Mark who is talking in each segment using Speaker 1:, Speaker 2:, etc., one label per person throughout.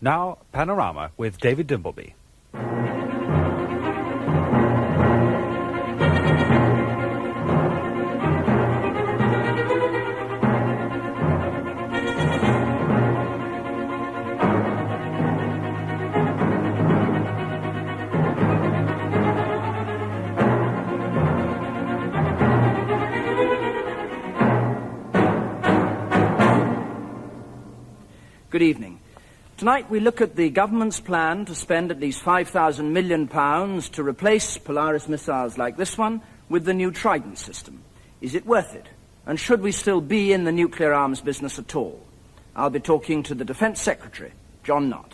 Speaker 1: Now, Panorama with David 𝗵𝗵.
Speaker 2: Good evening. Tonight we look at the government's plan to spend at least £5,000 million to replace Polaris missiles like this one with the new Trident system. Is it worth it? And should we still be in the nuclear arms business at all? I'll be talking to the Defence Secretary, John Nott.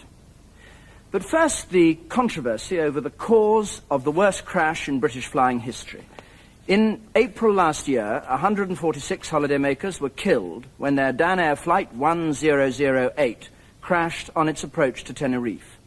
Speaker 2: But first, the controversy over the cause of the worst crash in British flying history. In April last year, 146 holidaymakers were killed when their Dan Air Flight 1008 crashed on its approach to Tenerife.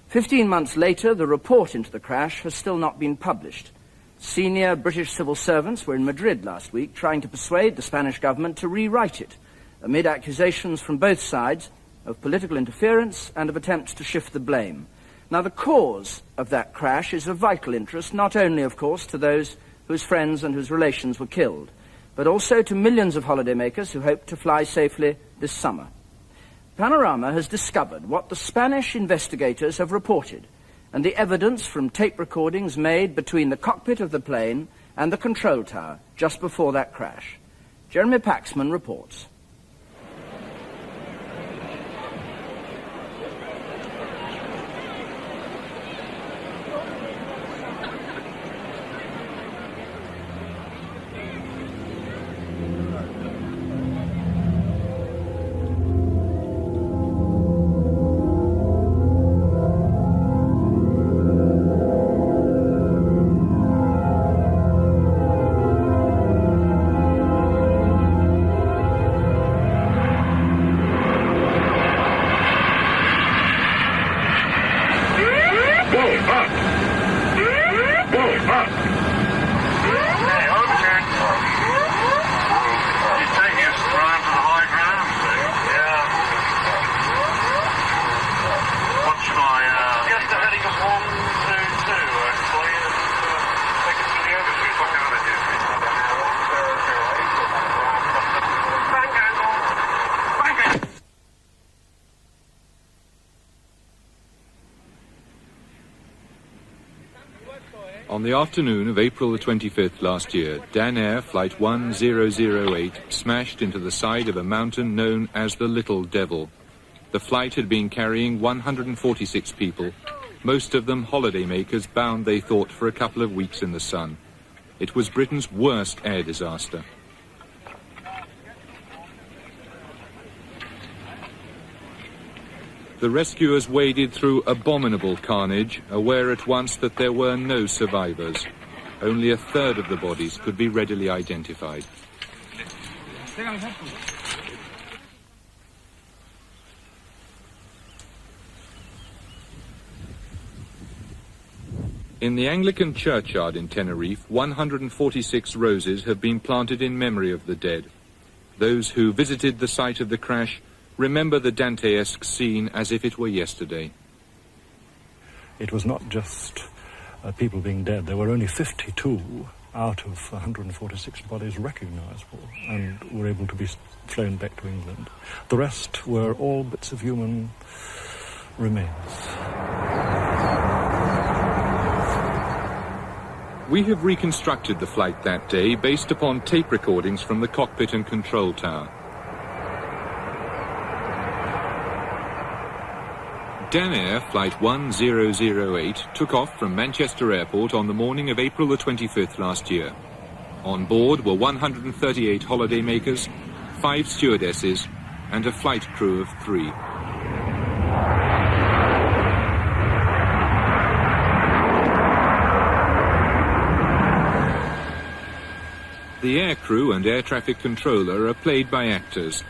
Speaker 2: 15 months later, the report into the crash has still not been published. Senior British civil servants were in Madrid last week trying to persuade the Spanish government to rewrite it, amid accusations from both sides of political interference and of attempts to shift the blame. Now, the cause of that crash is of vital interest, not only, of course, to those whose friends and whose relations were killed, but also to millions of holidaymakers who hope to fly safely this summer. Panorama has discovered what the Spanish investigators have reported, and the evidence from tape recordings made between the cockpit of the plane and the control tower just before that crash. Jeremy Paxman reports.
Speaker 3: On the afternoon of April the 25th last year, Dan Air Flight 1008 smashed into the side of a mountain known as the 𝗷𝗵𝗿. The flight had been carrying 146 people, most of them holidaymakers bound, they thought, for a couple of weeks in the sun. It was Britain's worst air disaster. The rescuers waded through abominable carnage, aware at once that there were no survivors. Only a third of the bodies could be readily identified. In the Anglican churchyard in Tenerife, 146 roses have been planted in memory of the dead. Those who visited the site of the crash remember the Dantesque scene as if it were yesterday.
Speaker 4: It was not just people being dead. There were only 52 out of 146 bodies recognizable and were able to be flown back to England. The rest were all bits of human remains.
Speaker 3: We have reconstructed the flight that day based upon tape recordings from the cockpit and control tower. Dan Air Flight 1008 took off from Manchester Airport on the morning of April the 25th last year. On board were 138 holidaymakers, 5 stewardesses, and a flight crew of 3. The air crew and air traffic controller are played by actors.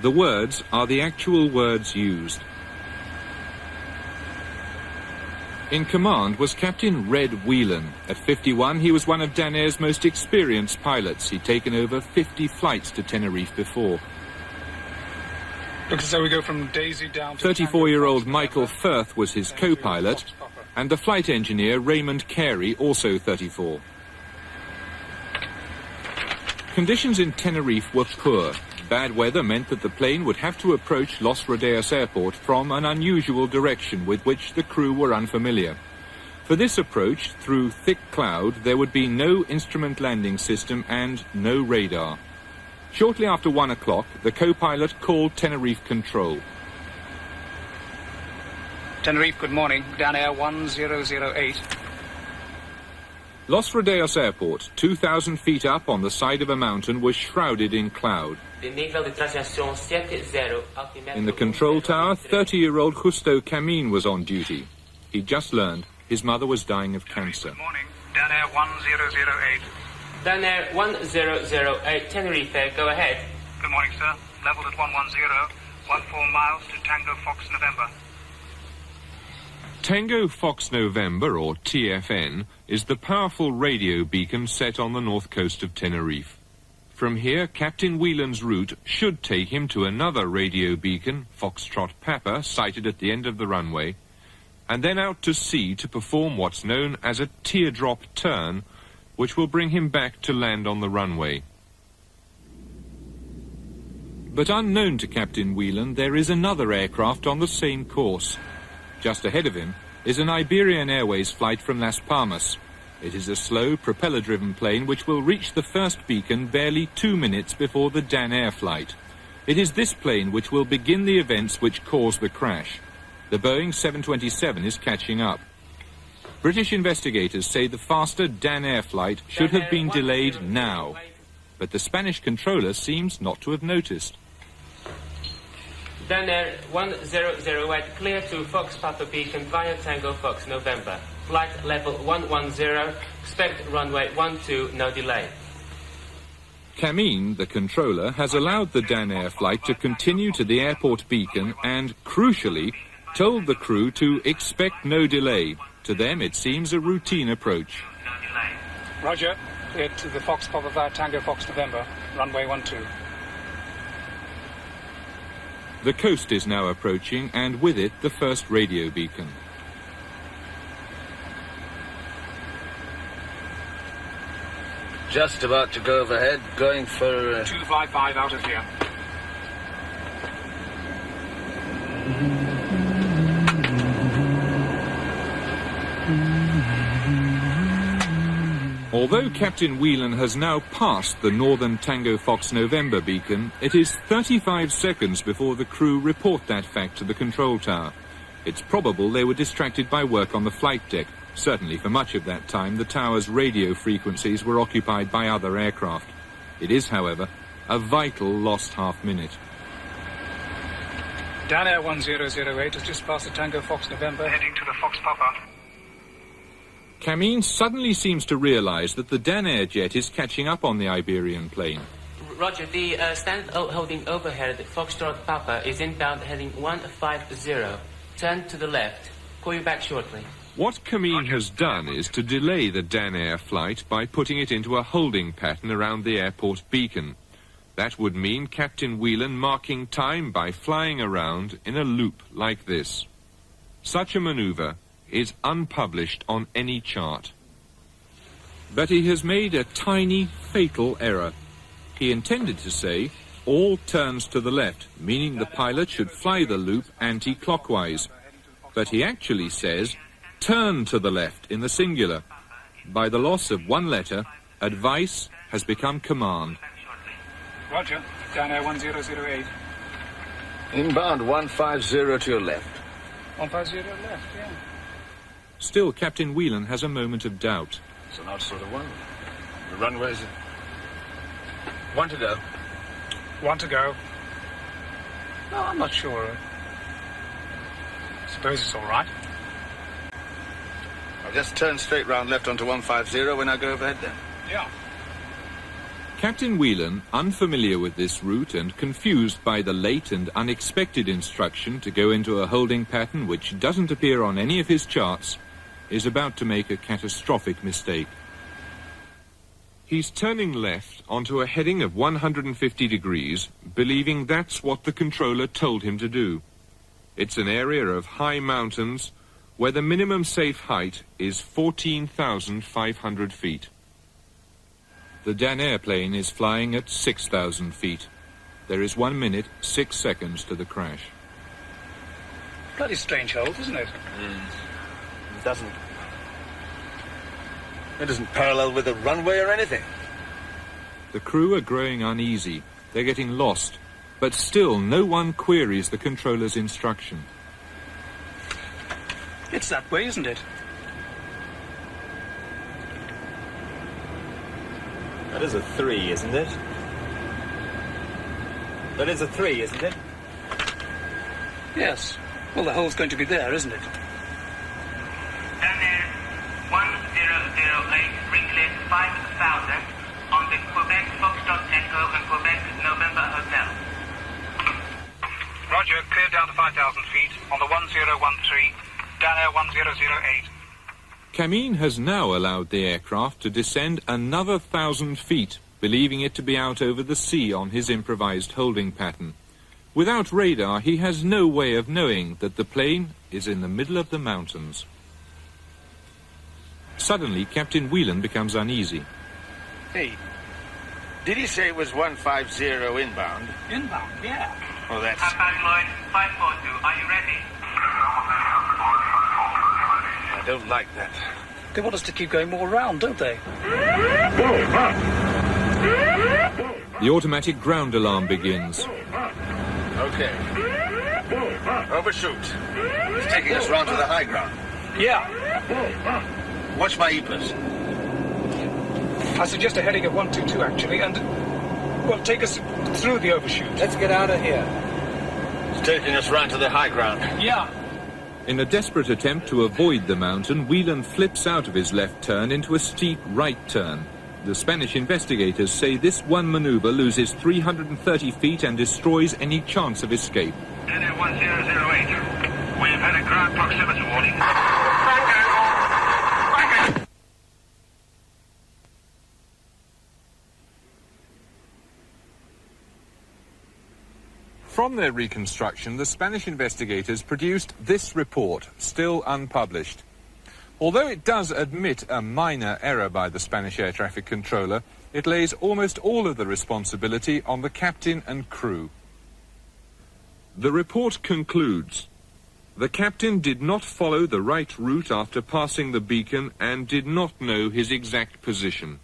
Speaker 3: The words are the actual words used. In command was Captain Red Whelan. At 51, he was one of Dan Air's most experienced pilots. He'd taken over 50 flights to Tenerife before.
Speaker 5: So we go from Daisy down to
Speaker 3: 34-year-old Michael Firth was his co-pilot, and the flight engineer Raymond Carey, also 34. Conditions in Tenerife were poor. Bad weather meant that the plane would have to approach 𝗗𝗿 Airport from an unusual direction with which the crew were unfamiliar. For this approach, through thick cloud, there would be no instrument landing system and no radar. Shortly after 1 o'clock, the co-pilot called Tenerife Control.
Speaker 5: Tenerife, good morning. Down Air 1008.
Speaker 3: 𝗗𝗿 Airport, 2,000 feet up on the side of a mountain, was shrouded in cloud. In the control tower, 30-year-old 𝗗𝗿-𝗶𝗵𝗵 was on duty. He'd just learned his mother was dying of cancer.
Speaker 5: Good morning. Down Air 1008.
Speaker 6: Down Air 1008, Tenerife, go ahead.
Speaker 5: Good morning, sir. Leveled at 110, 14 miles to Tango Fox November.
Speaker 3: Tango Fox November, or TFN, is the powerful radio beacon set on the north coast of Tenerife. From here, Captain Whelan's route should take him to another radio beacon, Foxtrot Papa, sighted at the end of the runway, and then out to sea to perform what's known as a teardrop turn, which will bring him back to land on the runway. But unknown to Captain Whelan, there is another aircraft on the same course. Just ahead of him is an Iberian Airways flight from Las Palmas. It is a slow, propeller-driven plane which will reach the first beacon barely 2 minutes before the 𝗗𝗏 Air flight. It is this plane which will begin the events which caused the crash. The Boeing 727 is catching up. British investigators say the faster 𝗗𝗏 Air flight should have been delayed now, but the Spanish controller seems not to have noticed.
Speaker 6: 𝗗𝗏 Air 1008, clear to Fox Papa beacon via Tango Fox November. Flight level 110, expect runway 12, no delay.
Speaker 3: 𝗶𝗵𝗵, the controller, has allowed the 𝗗𝗏 Air flight to continue to the airport beacon and, crucially, told the crew to expect no delay. To them, it seems a routine approach.
Speaker 5: Roger. Clear to the Fox Papa via Tango Fox November. Runway 12.
Speaker 3: The coast is now approaching, and with it, the first radio beacon.
Speaker 7: Just about to go overhead, going for...
Speaker 5: 255 out of here.
Speaker 3: Although Captain Whelan has now passed the northern Tango Fox November beacon, it is 35 seconds before the crew report that fact to the control tower. It's probable they were distracted by work on the flight deck. Certainly for much of that time, the tower's radio frequencies were occupied by other aircraft. It is, however, a vital lost half-minute.
Speaker 5: 𝗗𝗏 Air 1008 has just passed the Tango Fox November, heading to the Fox Papa.
Speaker 3: 𝗶𝗵𝗵 suddenly seems to realize that the 𝗗𝗏 Air jet is catching up on the Iberian plane.
Speaker 6: Roger, the standard holding overhead Foxtrot Papa is inbound heading 150. Turn to the left. Call you back shortly.
Speaker 3: What 𝗶𝗵𝗵 has done is to delay the 𝗗𝗏 Air flight by putting it into a holding pattern around the airport beacon. That would mean Captain Whelan marking time by flying around in a loop like this. Such a maneuver is unpublished on any chart. But he has made a tiny, fatal error. He intended to say, all turns to the left, meaning the pilot should fly the loop anti-clockwise. But he actually says, turn to the left in the singular. By the loss of one letter, advice has become command.
Speaker 5: Roger. 𝗗𝗏 Air 1008.
Speaker 7: Inbound 150 to your left.
Speaker 5: 150 left, yeah.
Speaker 3: Still, Captain Whelan has a moment of doubt.
Speaker 7: So not sort of one. The runway's... One to go.
Speaker 5: One to go. No, I'm not sure. Suppose it's all right.
Speaker 7: I'll just turn straight round left onto 150 when I go overhead then.
Speaker 5: Yeah.
Speaker 3: Captain Whelan, unfamiliar with this route and confused by the late and unexpected instruction to go into a holding pattern which doesn't appear on any of his charts, is about to make a catastrophic mistake. He's turning left onto a heading of 150 degrees, believing that's what the controller told him to do. It's an area of high mountains where the minimum safe height is 14,500 feet. The Dan airplane is flying at 6,000 feet. There is 1 minute, 6 seconds to the crash.
Speaker 5: Bloody strange hold, isn't it?
Speaker 7: It doesn't parallel with the runway or anything.
Speaker 3: The crew are growing uneasy. They're getting lost. But still, no one queries the controller's instruction.
Speaker 5: It's that way, isn't it?
Speaker 8: That is a 3, isn't it? That is a 3, isn't it?
Speaker 5: Yes. Well, the hole's going to be there, isn't it?
Speaker 6: Danair 1008, ringlet 5000 on the Quebec Foxtrot Echo and Quebec November Hotel.
Speaker 5: Roger, clear down to 5,000 feet on the 1013, Danair 1008.
Speaker 3: 𝗗𝗵 has now allowed the aircraft to descend another 1,000 feet, believing it to be out over the sea on his improvised holding pattern. Without radar, he has no way of knowing that the plane is in the middle of the mountains. Suddenly, Captain Whelan becomes uneasy.
Speaker 7: Hey, did he say it was 150 inbound?
Speaker 5: Inbound, yeah.
Speaker 7: Oh, that's...
Speaker 6: Papa Lloyd 542, are you ready?
Speaker 7: I don't like that.
Speaker 5: They want us to keep going more round, don't they?
Speaker 3: The automatic ground alarm begins.
Speaker 7: Okay. Overshoot. He's taking us round to the high ground.
Speaker 5: Yeah.
Speaker 7: Watch my E-plus.
Speaker 5: I suggest a heading of 122, actually, and... well, take us through the overshoot.
Speaker 8: Let's get out of here.
Speaker 7: He's taking us round to the high ground.
Speaker 5: Yeah.
Speaker 3: In a desperate attempt to avoid the mountain, Whelan flips out of his left turn into a steep right turn. The Spanish investigators say this one maneuver loses 330 feet and destroys any chance of escape.
Speaker 7: Danair 1008. We've had a ground proximity warning.
Speaker 3: From their reconstruction, the Spanish investigators produced this report, still unpublished. Although it does admit a minor error by the Spanish air traffic controller, it lays almost all of the responsibility on the captain and crew. The report concludes, the captain did not follow the right route after passing the beacon and did not know his exact position.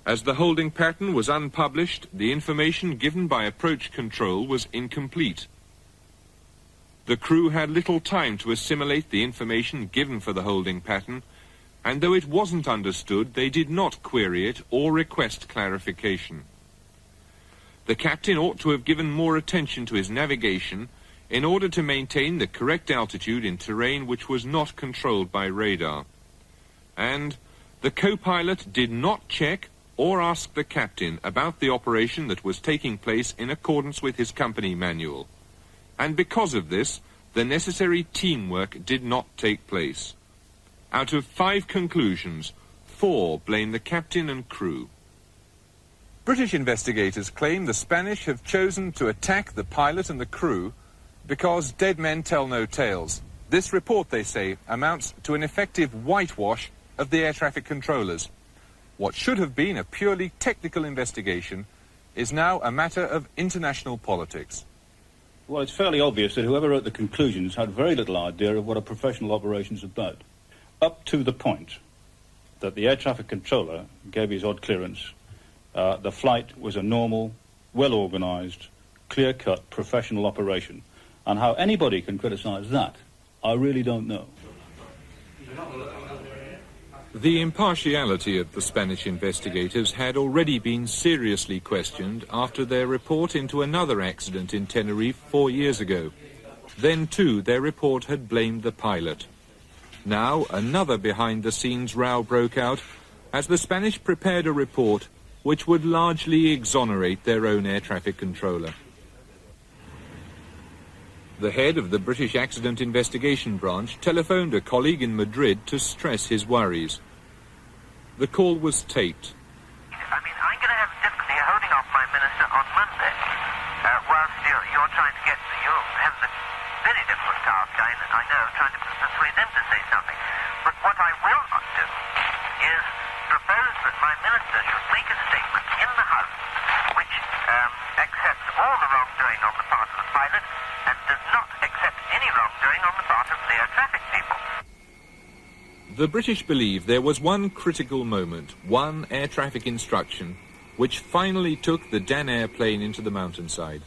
Speaker 3: As the holding pattern was unpublished, the information given by approach control was incomplete. The crew had little time to assimilate the information given for the holding pattern, and though it wasn't understood, they did not query it or request clarification. The captain ought to have given more attention to his navigation in order to maintain the correct altitude in terrain which was not controlled by radar. And the co-pilot did not check or ask the captain about the operation that was taking place in accordance with his company manual. And because of this, the necessary teamwork did not take place. Out of 5 conclusions, 4 blame the captain and crew. British investigators claim the Spanish have chosen to attack the pilot and the crew because dead men tell no tales. This report, they say, amounts to an effective whitewash of the air traffic controllers. What should have been a purely technical investigation is now a matter of international politics.
Speaker 9: Well, it's fairly obvious that whoever wrote the conclusions had very little idea of what a professional operation's about, up to the point that the air traffic controller gave his odd clearance. The flight was a normal, well-organised, clear-cut professional operation. And how anybody can criticise that, I really don't know.
Speaker 3: The impartiality of the Spanish investigators had already been seriously questioned after their report into another accident in Tenerife 4 years ago. Then, too, their report had blamed the pilot. Now, another behind-the-scenes row broke out as the Spanish prepared a report which would largely exonerate their own air traffic controller. The head of the British Accident Investigation Branch telephoned a colleague in Madrid to stress his worries. The call was taped,
Speaker 10: warning on the part of the air traffic people.
Speaker 3: The British believe there was one critical moment, one air traffic instruction, which finally took the Dan Air plane into the mountainside.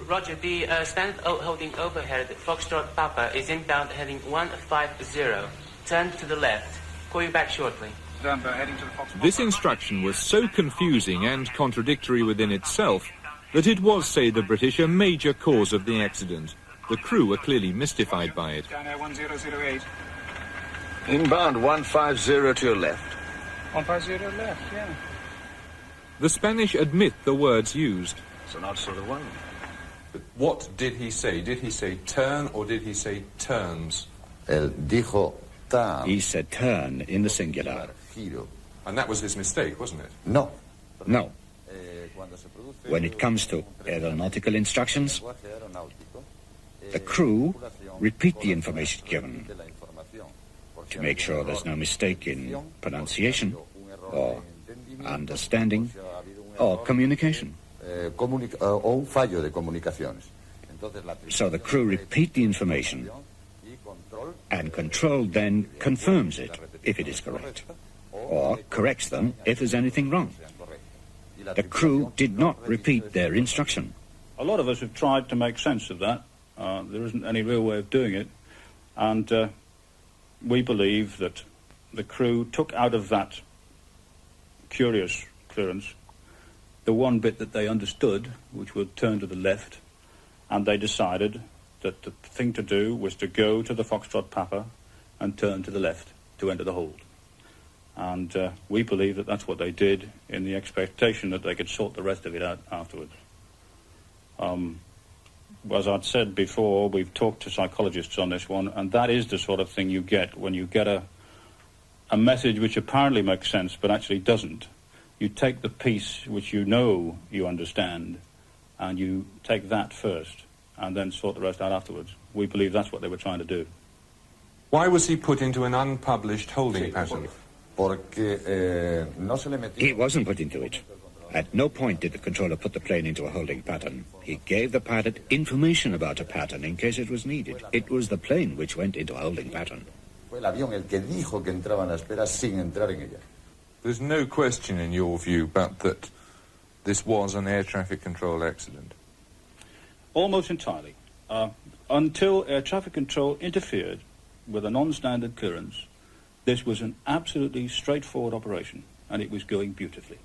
Speaker 6: Roger, the stand holding overhead Foxtrot Papa is inbound heading 150. Turn to the left. Call you back shortly.
Speaker 5: Heading to the Foxtrot.
Speaker 3: This instruction was so confusing and contradictory within itself that it was, say the British, a major cause of the accident. The crew were clearly mystified by it.
Speaker 5: Dan Air 1008.
Speaker 7: Inbound 150 to your left.
Speaker 5: 150 left, yeah.
Speaker 3: The Spanish admit the words used.
Speaker 7: So not sort of one.
Speaker 11: But what did he say? Did he say turn or did he say turns?
Speaker 12: Él dijo turn.
Speaker 13: He said turn in the singular.
Speaker 12: Giro.
Speaker 11: And that was his mistake, wasn't it?
Speaker 12: No.
Speaker 13: No. When it comes to aeronautical instructions, the crew repeat the information given to make sure there's no mistake in pronunciation or understanding or communication.
Speaker 12: O un fallo de comunicaciones.
Speaker 13: So the crew repeat the information and control then confirms it if it is correct or corrects them if there's anything wrong. The crew did not repeat their instruction.
Speaker 9: A lot of us have tried to make sense of that. There isn't any real way of doing it. And we believe that the crew took out of that curious clearance the one bit that they understood, which would turn to the left, and they decided that the thing to do was to go to the Foxtrot Papa and turn to the left to enter the hold. And we believe that that's what they did in the expectation that they could sort the rest of it out afterwards. As I'd said before, we've talked to psychologists on this one, and that is the sort of thing you get when you get a message which apparently makes sense but actually doesn't. You take the piece which you know you understand, and you take that first, and then sort the rest out afterwards. We believe that's what they were trying to do.
Speaker 11: Why was he put into an unpublished holding pattern?
Speaker 13: He wasn't put into it. At no point did the controller put the plane into a holding pattern. He gave the pilot information about a pattern in case it was needed. It was the plane which went into a holding pattern.
Speaker 11: There's no question in your view but that this was an air traffic control accident.
Speaker 9: Almost entirely. Until air traffic control interfered with a non-standard clearance, this was an absolutely straightforward operation, and it was going beautifully.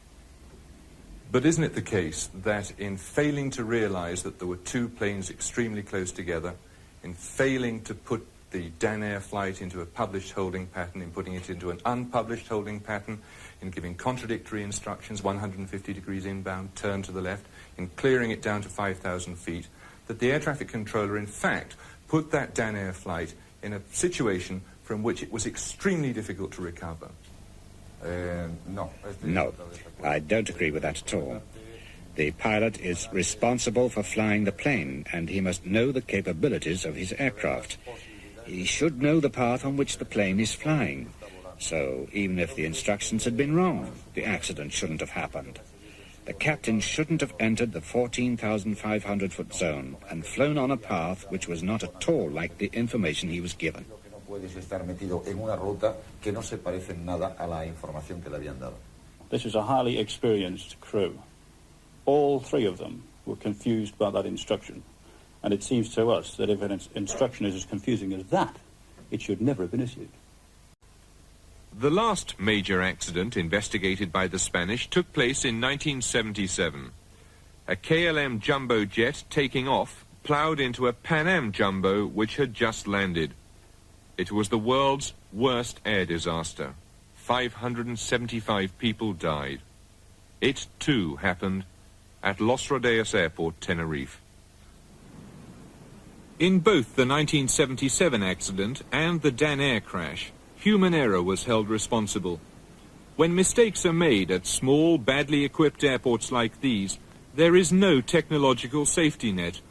Speaker 11: But isn't it the case that in failing to realize that there were two planes extremely close together, in failing to put the Dan Air flight into a published holding pattern, in putting it into an unpublished holding pattern, in giving contradictory instructions, 150 degrees inbound, turn to the left, in clearing it down to 5,000 feet, that the air traffic controller, in fact, put that Dan Air flight in a situation from which it was extremely difficult to recover?
Speaker 12: No,
Speaker 13: I don't agree with that at all. The pilot is responsible for flying the plane, and he must know the capabilities of his aircraft. He should know the path on which the plane is flying. So even if the instructions had been wrong, the accident shouldn't have happened. The captain shouldn't have entered the 14,500-foot zone and flown on a path which was not at all like the information he was given.
Speaker 9: This is a highly experienced crew. All three of them were confused by that instruction. And it seems to us that if an instruction is as confusing as that, it should never have been issued.
Speaker 3: The last major accident investigated by the Spanish took place in 1977. A KLM jumbo jet taking off ploughed into a Pan Am jumbo which had just landed. It was the world's worst air disaster. 575 people died. It too happened at Los Rodeos Airport, Tenerife. In both the 1977 accident and the Dan Air crash, human error was held responsible. When mistakes are made at small, badly equipped airports like these, there is no technological safety net,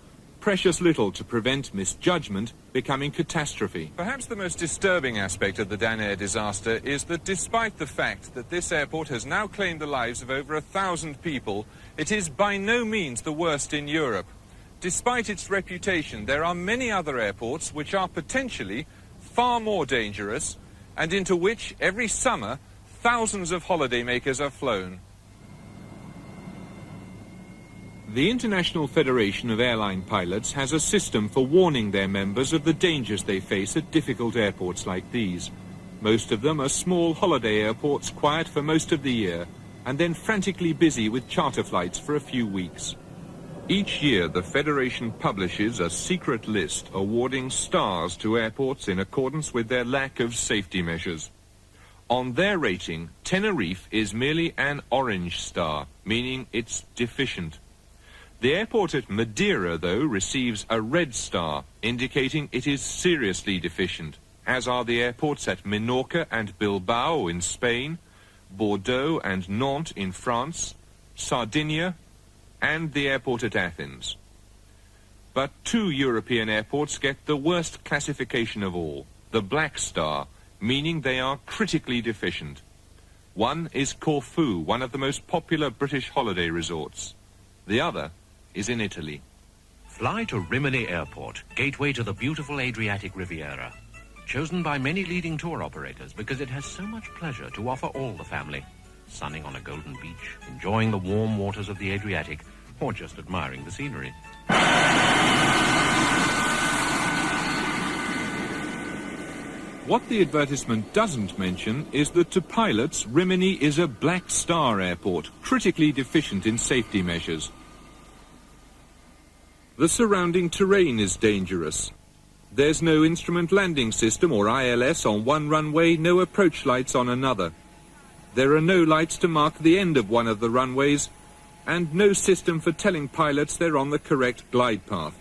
Speaker 3: precious little to prevent misjudgment becoming catastrophe. Perhaps the most disturbing aspect of the Dan Air disaster is that despite the fact that this airport has now claimed the lives of over 1,000 people, it is by no means the worst in Europe.
Speaker 11: despite its reputation, there are many other airports which are potentially far more dangerous and into which every summer thousands of holidaymakers are flown. The International Federation of Airline Pilots has a system for warning their members of the dangers they face at difficult airports like these. Most of them are small holiday airports, quiet for most of the year, and then frantically busy with charter flights for a few weeks. Each year, the Federation publishes a secret list awarding stars to airports in accordance with their lack of safety measures. On their rating, Tenerife is merely an orange star, meaning it's deficient. The airport at Madeira, though, receives a red star, indicating it is seriously deficient, as are the airports at Menorca and Bilbao in Spain, Bordeaux and Nantes in France, Sardinia, and the airport at Athens. But two European airports get the worst classification of all, the black star, meaning they are critically deficient. One is Corfu, one of the most popular British holiday resorts. The other is in Italy.
Speaker 14: Fly to Rimini Airport, gateway to the beautiful Adriatic Riviera. Chosen by many leading tour operators because it has so much pleasure to offer all the family. Sunning on a golden beach, enjoying the warm waters of the Adriatic, or just admiring the scenery.
Speaker 11: What the advertisement doesn't mention is that to pilots, Rimini is a black star airport, critically deficient in safety measures. The surrounding terrain is dangerous. There's no instrument landing system or ILS on one runway, no approach lights on another. There are no lights to mark the end of one of the runways, and no system for telling pilots they're on the correct glide path.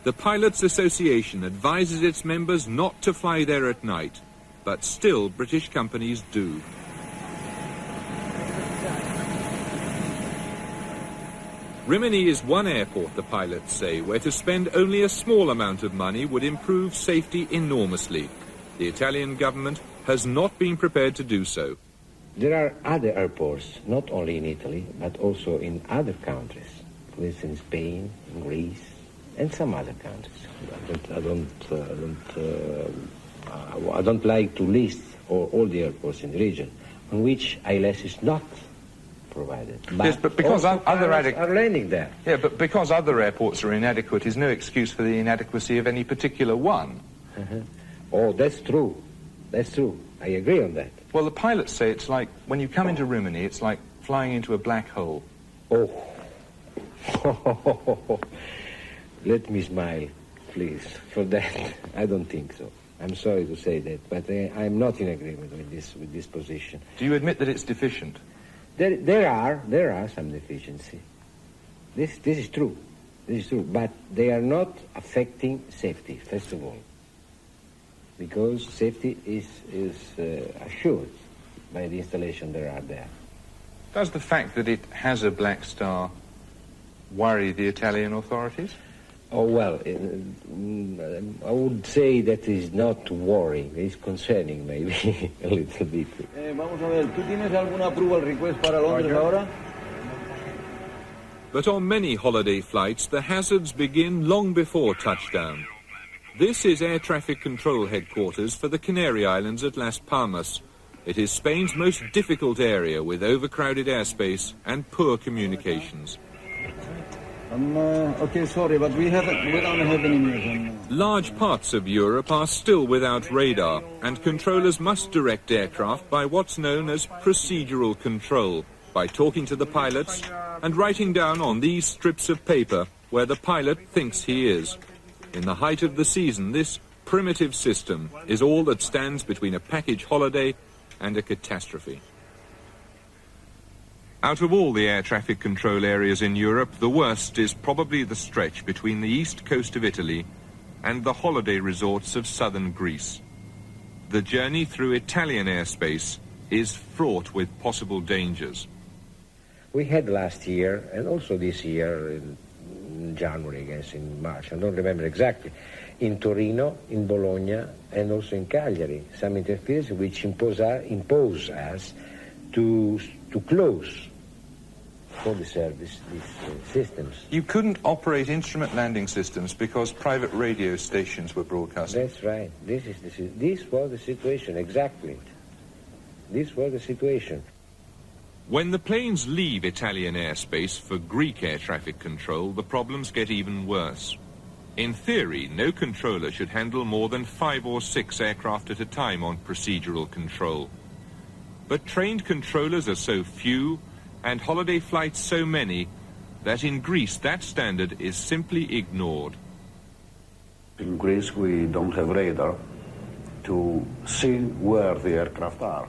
Speaker 11: The Pilots Association advises its members not to fly there at night, but still British companies do. Rimini is one airport, the pilots say, where to spend only a small amount of money would improve safety enormously. The Italian government has not been prepared to do so.
Speaker 15: There are other airports, not only in Italy, but also in other countries. For instance, Spain, Greece, and some other countries. I don't like to list all the airports in the region on which ILS is not provided.
Speaker 11: Yes, but because other
Speaker 15: are landing there.
Speaker 11: Yeah, but because other airports are inadequate is no excuse for the inadequacy of any particular one.
Speaker 15: Oh, that's true. That's true. I agree on that.
Speaker 11: Well, the pilots say it's like, when you come into Rimini, it's like flying into a black hole.
Speaker 15: Oh. Let me smile, please, for that. I don't think so. I'm sorry to say that, but I'm not in agreement with this position.
Speaker 11: Do you admit that it's deficient?
Speaker 15: There are some deficiency. This is true. This is true, but they are not affecting safety, first of all, because safety is assured by the installation that are there.
Speaker 11: Does the fact that it has a black star worry the Italian authorities?
Speaker 15: Oh, well, I would say that is not worrying. It's concerning, maybe, a little bit.
Speaker 16: Vamos a ver, ¿tú tienes alguna approval request para Londres ahora?
Speaker 11: But on many holiday flights, the hazards begin long before touchdown. This is air traffic control headquarters for the Canary Islands at Las Palmas. It is Spain's most difficult area with overcrowded airspace and poor communications.
Speaker 16: Okay, sorry, but we don't have any news.
Speaker 11: Large parts of Europe are still without radar, and controllers must direct aircraft by what's known as procedural control, by talking to the pilots and writing down on these strips of paper where the pilot thinks he is. In the height of the season, this primitive system is all that stands between a package holiday and a catastrophe. Out of all the air traffic control areas in Europe, the worst is probably the stretch between the east coast of Italy and the holiday resorts of southern Greece. The journey through Italian airspace is fraught with possible dangers.
Speaker 15: We had last year, and also this year, in January, I guess, in March, I don't remember exactly, in Torino, in Bologna, and also in Cagliari, some interference which impose us to close fully serve these systems.
Speaker 11: You couldn't operate instrument landing systems because private radio stations were broadcasting.
Speaker 15: That's right. This was the situation, exactly. This was the situation.
Speaker 3: When the planes leave Italian airspace for Greek air traffic control, the problems get even worse. In theory, no controller should handle more than 5 or 6 aircraft at a time on procedural control. But trained controllers are so few, and holiday flights so many, that in Greece that standard is simply ignored.
Speaker 17: In Greece we don't have radar to see where the aircraft are.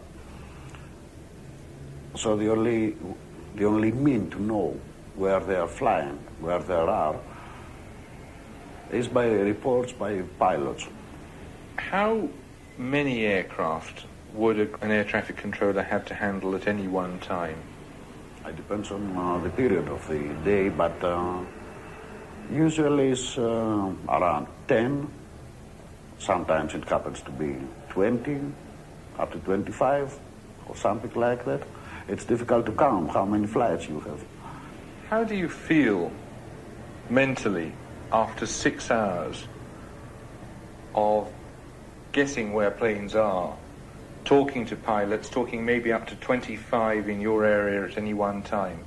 Speaker 17: So the only mean to know where they are flying, where they are, is by reports by pilots.
Speaker 11: How many aircraft would an air traffic controller have to handle at any one time?
Speaker 17: It depends on the period of the day, but usually it's around 10. Sometimes it happens to be 20, up to 25, or something like that. It's difficult to count how many flights you have.
Speaker 11: How do you feel mentally after 6 hours of guessing where planes are, talking to pilots, talking maybe up to 25 in your area at any one time?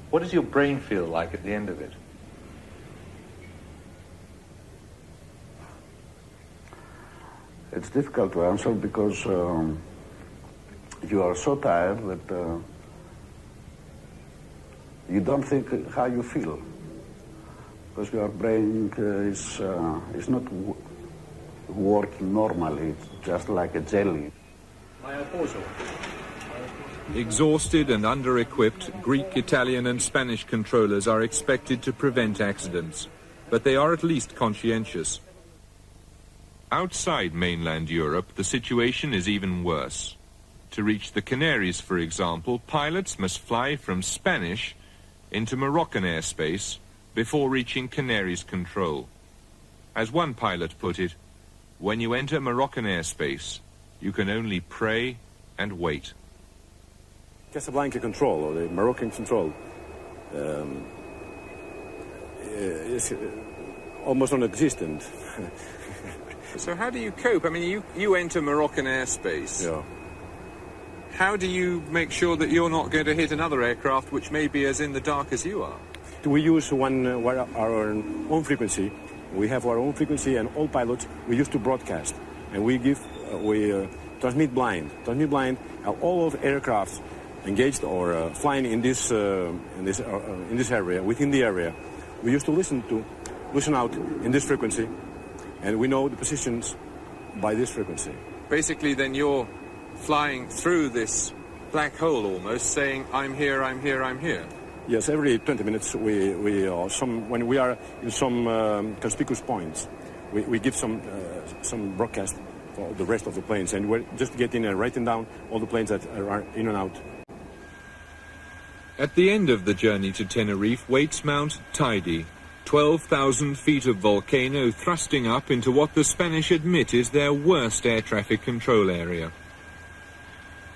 Speaker 11: What does your brain feel like at the end of it?
Speaker 17: It's difficult to answer because you are so tired that you don't think how you feel, because your brain is not working normally. It's just like a jelly.
Speaker 3: Exhausted and under-equipped, Greek, Italian and Spanish controllers are expected to prevent accidents, but they are at least conscientious. Outside mainland Europe, the situation is even worse. To reach the Canaries, for example, pilots must fly from Spanish into Moroccan airspace before reaching Canaries control. As one pilot put it, when you enter Moroccan airspace, you can only pray and wait.
Speaker 18: Casablanca control, or the Moroccan control, is almost non-existent.
Speaker 3: So how do you cope? I mean, you enter Moroccan airspace.
Speaker 18: Yeah.
Speaker 3: How do you make sure that you're not going to hit another aircraft which may be as in the dark as you are?
Speaker 18: We use our own frequency. We have our own frequency, and all pilots, we used to broadcast. And we transmit blind. All of aircraft engaged or flying in this area, within the area. We used to listen out in this frequency, and we know the positions by this frequency.
Speaker 3: Basically, then you're flying through this black hole almost, saying, I'm here, I'm here, I'm here.
Speaker 18: Yes, every 20 minutes when we are in some conspicuous points, we give some broadcast for the rest of the planes, and we're just getting and writing down all the planes that are in and out.
Speaker 3: At the end of the journey to Tenerife waits Mount 𝗔𝗽𝗶𝗵, 12,000 feet of volcano thrusting up into what the Spanish admit is their worst air traffic control area.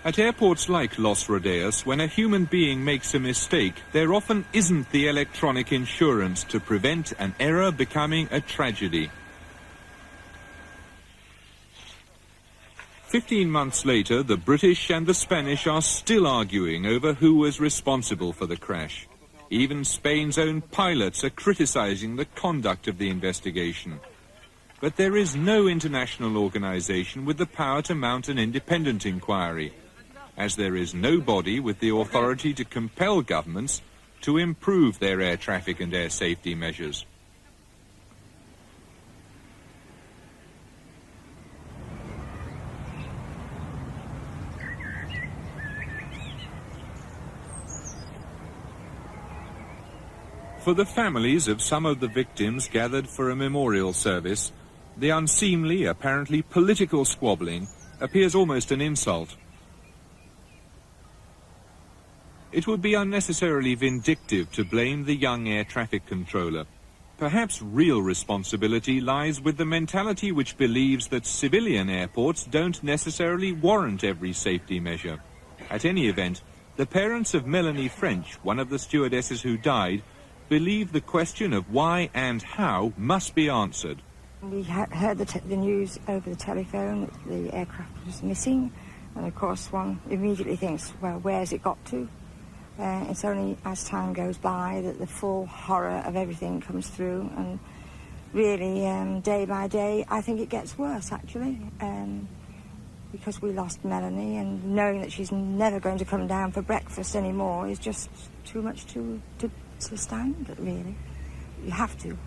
Speaker 3: At airports like Los Rodeos, when a human being makes a mistake, there often isn't the electronic insurance to prevent an error becoming a tragedy. 15 months later, the British and the Spanish are still arguing over who was responsible for the crash. Even Spain's own pilots are criticizing the conduct of the investigation. But there is no international organization with the power to mount an independent inquiry, as there is no body with the authority to compel governments to improve their air traffic and air safety measures. For the families of some of the victims gathered for a memorial service, the unseemly, apparently political squabbling appears almost an insult. It would be unnecessarily vindictive to blame the young air traffic controller. Perhaps real responsibility lies with the mentality which believes that civilian airports don't necessarily warrant every safety measure. At any event, The parents of Melanie French, one of the stewardesses who died, believe the question of why and how must be answered.
Speaker 19: We heard the news over the telephone that the aircraft was missing, and of course one immediately thinks, well, where's it got to? It's only as time goes by that the full horror of everything comes through, and really, day by day, I think it gets worse, actually, because we lost Melanie, and knowing that she's never going to come down for breakfast anymore is just too much to stand, really. You have to.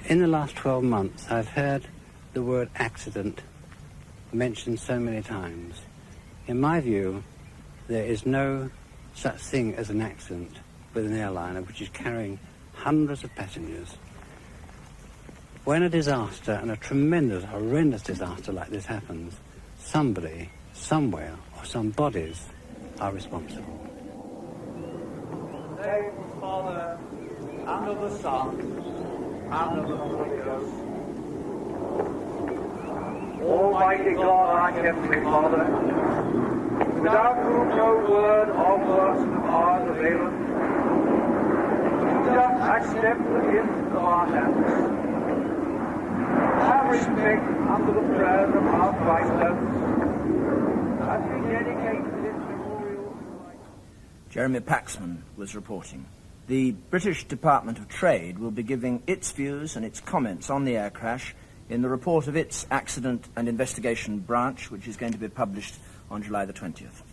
Speaker 20: In the last 12 months, I've heard the word accident mentioned so many times. In my view, there is no such thing as an accident with an airliner which is carrying hundreds of passengers. When a disaster, and a tremendous, horrendous disaster like this happens, somebody, somewhere, or some bodies are responsible.
Speaker 21: Name of the Father, and of the Son, and of the Holy Ghost. Almighty God, our Heavenly Father, without whom no word of words of ours availeth, just accept the gift of our hands. Have respect unto the prayers of our Christ as we dedicate this memorial.
Speaker 2: Jeremy Paxman was reporting. The British Department of Trade will be giving its views and its comments on the air crash in the report of its Accident and Investigation Branch, which is going to be published on July the 20th.